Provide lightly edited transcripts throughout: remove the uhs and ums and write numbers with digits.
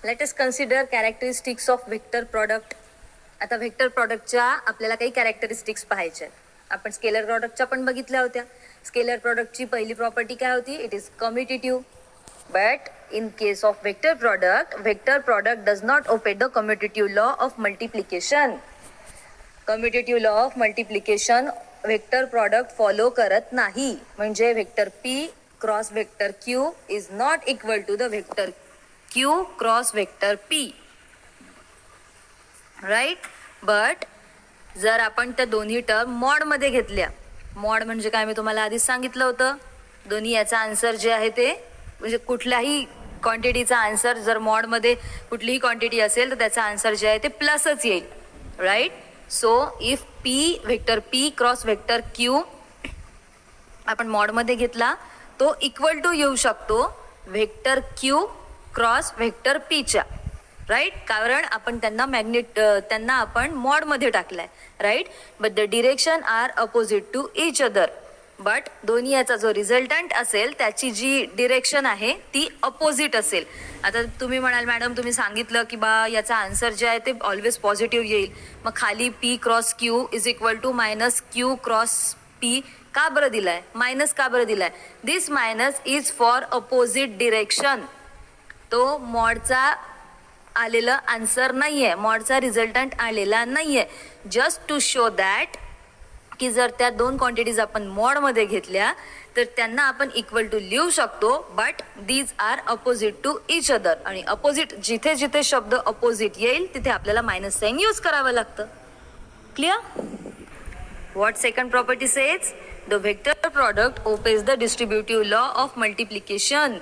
Let us consider characteristics of vector product. आता vector प्रॉडक्टच्या आपल्याला काही कॅरेक्टरिस्टिक्स पाहायच्या. आपण स्केलर प्रॉडक्टच्या पण बघितल्या होत्या. स्केलर प्रॉडक्टची पहिली प्रॉपर्टी काय होती? It is commutative. But in case of vector product does not obey the commutative law of multiplication. Commutative law of multiplication vector product follow करत नाही. म्हणजे vector P cross vector Q is not equal to the vector Q cross vector P. Right. But जर आपण त्या दोन्ही term मॉडमध्ये घेतल्या, mod म्हणजे काय मी तुम्हाला आधीच सांगितलं होतं, दोन्ही याचा आन्सर जे आहे ते म्हणजे कुठल्याही क्वांटिटीचा आन्सर जर मॉडमध्ये कुठलीही क्वांटिटी असेल तर त्याचा आन्सर जे आहे ते प्लसच येईल. Right. So if P vector P cross vector Q आपण मॉडमध्ये घेतला तो इक्वल टू येऊ शकतो व्हेक्टर क्यू क्रॉस व्हेक्टर पीच्या. राईट. कारण आपण त्यांना आपण मॉडमध्ये टाकलाय. Right. But the direction are opposite to each other. But दोन्ही याचा जो रिझल्टंट असेल त्याची जी डिरेक्शन आहे ती अपोजिट असेल. आता तुम्ही म्हणाल मॅडम तुम्ही सांगितलं की बा याचा आन्सर जे आहे ते ऑलवेज पॉझिटिव्ह येईल, मग खाली P cross Q is equal to minus Q cross P का बरं दिलाय? मायनस का बरं दिलाय? This minus is for opposite direction. तो मॉडचा आलेला आन्सर नाहीये, मॉडचा रिझल्टंट आलेला नाहीये. जस्ट टू शो दॅट की जर त्या दोन क्वांटिटीज आपण मॉडमध्ये घेतल्या तर त्यांना आपण इक्वल टू लिहू शकतो. But these are opposite to each other. आणि अपोजिट जिथे जिथे शब्द अपोजिट येईल तिथे आपल्याला मायनस साइन यूज करावं लागतं. Clear? What second property says? The vector product obeys the distributive law of multiplication.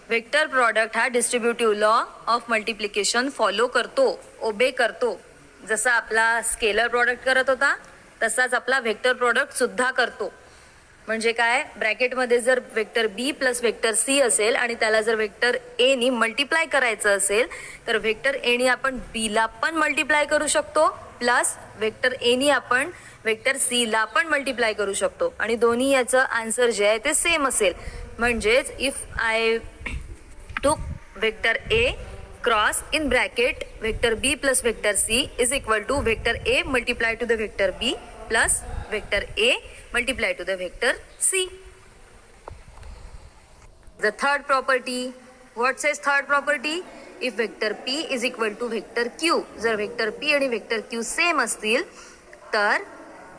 Vector product हा distributive law of multiplication follow करतो, ओबे करतो. जसा आपला स्केलर प्रॉडक्ट करत होता तसाच आपला व्हेक्टर प्रॉडक्ट सुद्धा करतो. म्हणजे काय? ब्रॅकेटमध्ये जर व्हेक्टर बी प्लस व्हेक्टर सी असेल आणि त्याला जर व्हेक्टर ए नी मल्टिप्लाय करायचं असेल तर व्हेक्टर ए नी आपण बी ला पण मल्टिप्लाय करू शकतो प्लस व्हेक्टर ए नी आपण व्हेक्टर सी ला पण मल्टिप्लाय करू शकतो. आणि दोन्ही याचं आन्सर जे आहे ते सेम असेल. म्हणजेच इफ आय टूक vector A cross in bracket vector b plus vector c is equal to vector a multiplied to the vector b plus vector a multiplied to the vector c. The third property, what says third property? If vector p is equal to vector q, जर vector p आणि vector q same असतील तर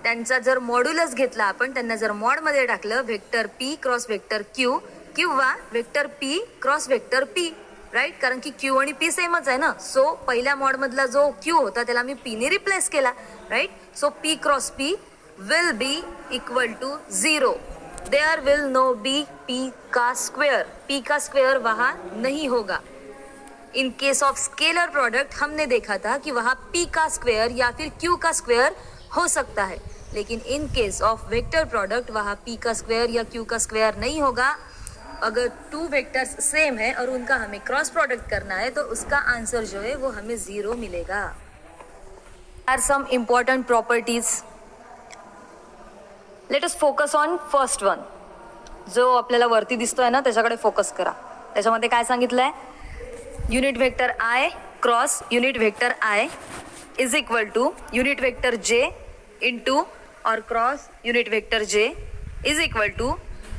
त्यांचा जर modulus घेतला आपण, त्यांना जर मॉडमध्ये टाकलं vector p cross vector q किंवा vector p cross vector p. Right. कारण की क्यू आणि पी सेमच आहे ना. सो पहिल्या मॉड मधला जो क्यू होता त्याला मी पी ने रिप्लेस केला. Right. So P cross P will be equal to 0. There will no be P का स्क्वेयर. पी का स्क्वेयर वहां नहीं होगा. In case of scalar product हमने देखा था कि वहां पी का स्क्वेयर या फिर क्यू का स्क्वेयर हो सकता है, लेकिन in case of vector product वहां पी का स्क्वेयर या क्यू का स्क्वेयर नहीं होगा. अगर टू वेक्टर्स सेम है और उनका हमें क्रॉस प्रोडक्ट करना है तो उसका आंसर जो है वो हमें 0 मिलेगा. Are some important properties. Let us focus on first one. जो आपल्याला वरती दिसतोय ना त्याच्याकडे फोकस करा. त्याच्यामध्ये काय सांगितलंय? Unit vector I cross unit vector I is equal to unit vector J into और cross unit vector J is equal to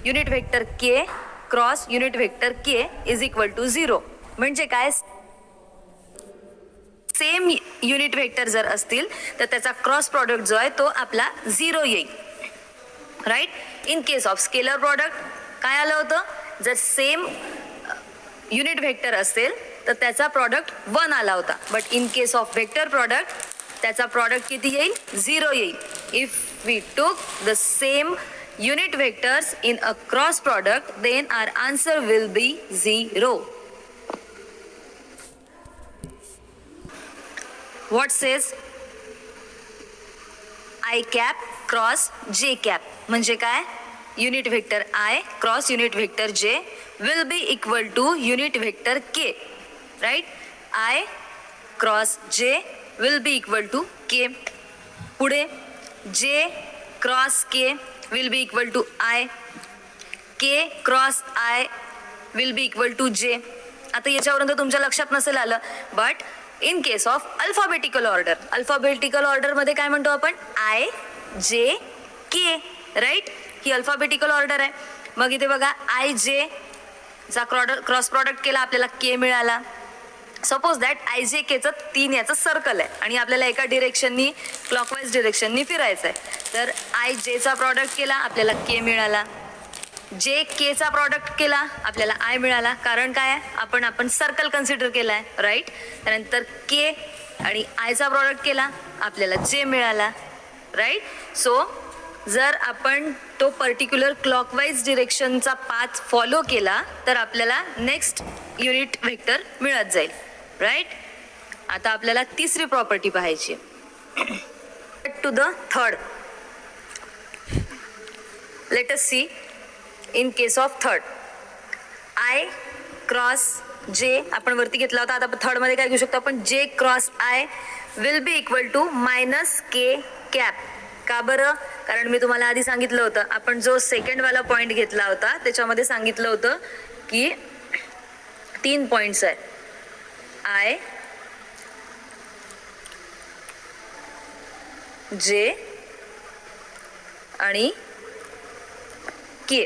unit vector K cross unit vector K is equal to 0. म्हणजे काय? Same unit vector जर असतील तर त्याचा cross product जो आहे तो आपला 0 येईल. Right. In case of scalar product काय आलं होतं? जर सेम युनिट वेक्टर असेल तर त्याचा प्रॉडक्ट 1 आला होता. But in case of vector product त्याचा प्रॉडक्ट किती येईल? 0 येईल. If we took the same unit vectors in a cross product then our answer will be 0. What says I cap cross j cap? म्हणजे काय? Unit vector I cross unit vector j will be equal to unit vector k. Right. I cross j will be equal to k. पुढे j cross k will be equal to I. K cross I will be equal to J. आता याच्यावरून तर तुमच्या लक्षात नसेल आलं, but in case of alphabetical order, alphabetical ऑर्डरमध्ये काय म्हणतो आपण, आय जे के, राईट. ही अल्फाबेटिकल ऑर्डर आहे. मग इथे बघा आय जे चा क्रॉस प्रॉडक्ट केला, आपल्याला के मिळाला. सपोज दॅट आय जे केचं 3 याचं सर्कल आहे आणि आपल्याला एका डिरेक्शननी क्लॉकवाईज डिरेक्शननी फिरायचं आहे. तर आय जेचा प्रॉडक्ट केला, आपल्याला के मिळाला. जे केचा प्रॉडक्ट केला, आपल्याला आय मिळाला. कारण काय आहे, आपण सर्कल कन्सिडर केला आहे, राईट. त्यानंतर के आणि आयचा प्रॉडक्ट केला, आपल्याला जे मिळाला, राईट. सो जर आपण तो पर्टिक्युलर क्लॉकवाईज डिरेक्शनचा पाथ फॉलो केला तर आपल्याला नेक्स्ट युनिट व्हेक्टर मिळत जाईल, राईट. आता आपल्याला तिसरी प्रॉपर्टी पाहायची. To the third, let us see in case of third, I cross J आपण वरती घेतला होता. आता थर्ड मध्ये काय घेऊ शकतो आपण, J cross I will be equal to minus K cap. का बरं, कारण मी तुम्हाला आधी सांगितलं होतं, आपण जो सेकंड वाला पॉइंट घेतला होता त्याच्यामध्ये सांगितलं होतं की 3 पॉइंट्स आहे, आय जे आणि के.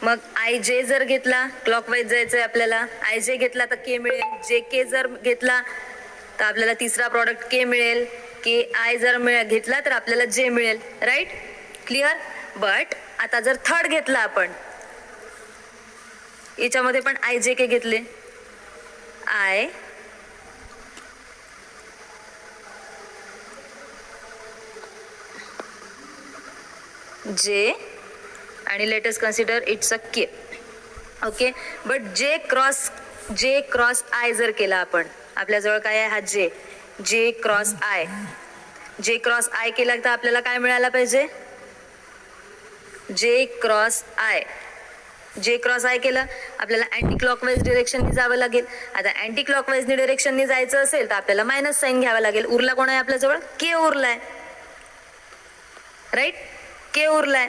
मग आय जे जर घेतला, क्लॉकवाईज जायचंय आपल्याला, आय जे घेतला तर के मिळेल. जे के जर घेतला तर आपल्याला तिसरा प्रॉडक्ट के मिळेल. के आय जर घेतला तर आपल्याला जे मिळेल, राईट. क्लिअर. बट आता जर थर्ड घेतला आपण, याच्यामध्ये पण आय जे के घेतले, आय जे आणि let us consider it's a K. Okay. But जे क्रॉस आय जर केला आपण, आपल्याजवळ काय आहे, हा जे क्रॉस आय. जे क्रॉस आय केला तर आपल्याला काय मिळायला पाहिजे, जे क्रॉस आय. जे क्रॉस आय केलं, आपल्याला अँटी क्लॉकवाईज डिरेक्शननी जावं लागेल. आता अँटी क्लॉकवाईज डिरेक्शननी जायचं असेल तर आपल्याला मायनस साईन घ्यावं लागेल. उरला कोण आहे आपल्याजवळ, के उरलाय, राईट. के उरलाय.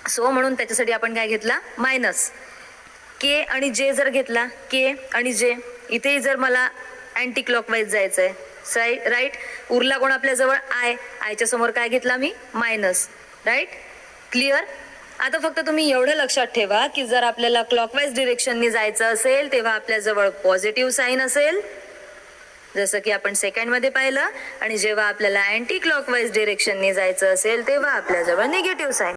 सो म्हणून त्याच्यासाठी आपण काय घेतला, मायनस. के आणि जे जर घेतला, के आणि जे, इथेही जर मला अँटी क्लॉकवाईज जायचंय, राईट. उरला कोण आपल्याजवळ, आय. आयच्या समोर काय घेतला मी, मायनस, राईट. क्लिअर. आता फक्त तुम्ही एवढं लक्षात ठेवा की जर आपल्याला क्लॉकवाईज डिरेक्शननी जायचं असेल तेव्हा आपल्याजवळ पॉझिटिव्ह साईन असेल, जसं की आपण सेकंड मध्ये पाहिलं. आणि जेव्हा आपल्याला अँटी क्लॉकवाईज डिरेक्शननी जायचं असेल तेव्हा आपल्याजवळ निगेटिव्ह साईन.